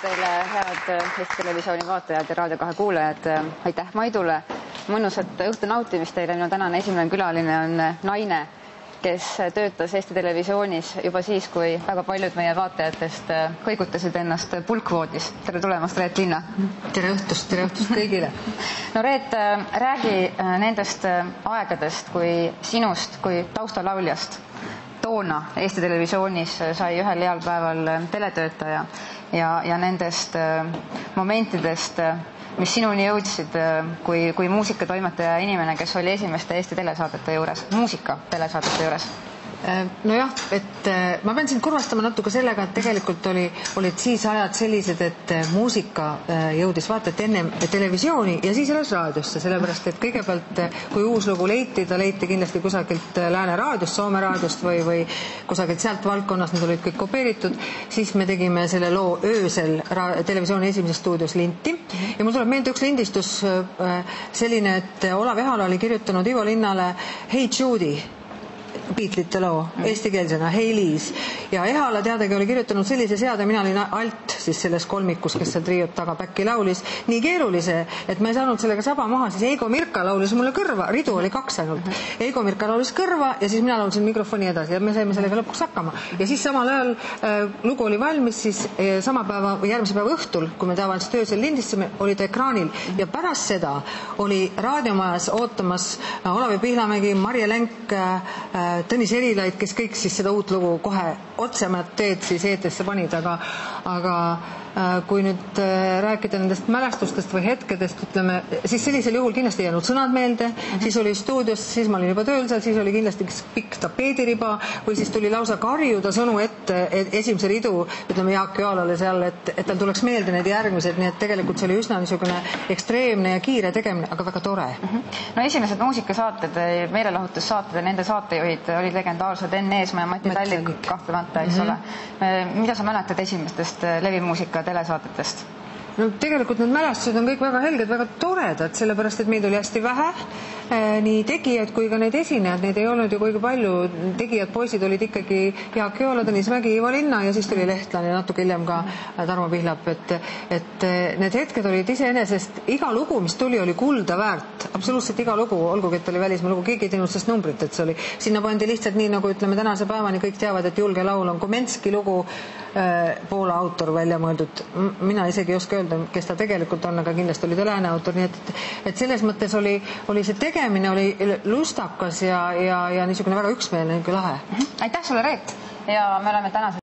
teile, head Eesti Televisiooni vaatajad ja Raadio 2 kuulajad. Aitäh Maidule. Mõnusat õhtu nautimist teile. Minu tänane esimene külaline on naine, kes töötas Eesti Televisioonis juba siis, kui väga paljud meie vaatajatest kõigutasid ennast pulkvoodis. Tere tulemast, Reet Linna. Tere õhtust kõigile. No Reet, räägi nendest aegadest, kui sinust kui taustalauljast toona Eesti Televisioonis sai ühel heal päeval teletöötaja ja nendest momentidest, mis sinuni jõudsid kui muusikatoimetaja inimene, kes oli esimeste Eesti telesaadete juures, muusika telesaadete juures. Nojah, et ma pean sind kurvastama natuke sellega, et tegelikult olid siis ajad sellised, et muusika jõudis vaatati enne televisiooni ja siis alles raadiosse, sellepärast et kõigepealt, kui uus lugu leiti, ta leiti kindlasti kusagilt Lääne raadiost, Soome raadiost või kusagilt sealt valdkonnast, need olid kõik kopeeritud, siis me tegime selle loo öösel televisiooni esimeses stuudios linti ja mul tuleb meelde üks lindistus selline, et Olav Ehala oli kirjutanud Ivo Linnale Hey Judy, Beatlesite loo, eestikeelsena, Hey Liis. Ja Ehala teadagi oli kirjutanud sellise seade, mina olin alt siis selles kolmikus, kes seal triot taga päkki laulis, nii keerulise, et ma ei saanud sellega saba maha, siis Eigo Mirka laulis mulle kõrva, ridu oli 2 ainult. Eigo Mirka laulis kõrva ja siis mina laulsin mikrofoni edasi ja me saime sellega lõpuks hakkama. Ja siis samal ajal lugu oli valmis, siis sama päeva või järgmise päeva õhtul, kui me tavaliselt öösel lindistasime, oli ta ekraanil ja pärast seda oli raadiomajas ootamas Olavi Pihlamägi, Marje Länk, Tõnis Erilaid, kes kõik siis seda uut lugu kohe otsemat teed siis eetrisse panid, aga kui nüüd rääkida nendest mälestustest või hetkedest, ütleme, siis sellisel juhul kindlasti ei jäänud sõnad meelde, siis oli stuudios, siis ma olin juba tööl seal, siis oli kindlasti pikk tapeediriba või siis tuli lausa karjuda sõnu ette esimese ridu, ütleme Jaak Joalale seal, et tal tuleks meelde need järgmised, nii et tegelikult see oli üsna niisugune ekstreemne ja kiire tegemine, aga väga tore. No esimesed muusikasaated, meelelahutussaated ja nende saatejuhid olid legendaarsed Enn Eesmaa ja Mati Tallik kahtlemata, eks ole. Mida sa mäletad esimestest levimuusika telesaadetest? No tegelikult need mälestused on kõik väga helged, väga toredad, sellepärast, et meid oli hästi vähe, nii tegijad kui ka need esinejad, neid ei olnud ju kuigi palju, tegijad poisid olid ikkagi Jaak Joola, Tõnis Mägi, Ivo Linna ja siis tuli Lehtlane ja natuke hiljem ka Tarmo Pihlap, et need hetked olid iseenesest, iga lugu, mis tuli, oli kulda väärt, absoluutselt iga lugu, olgugi, et oli välismaa lugu, keegi ei teinud sest numbrit, et see oli, sinna pandi lihtsalt nii, nagu ütleme tänase päevani kõik teavad, et Julge laul on Komenski lugu, Poola autor välja mõeldud, mina isegi ei oska öelda, kes ta tegelikult on, aga kindlasti oli ta Lääne autor, nii et selles mõttes oli see tegemine oli lustakas ja niisugune väga üksmeelne, niisugune lahe. Aitäh sulle, Reet, ja me oleme tänase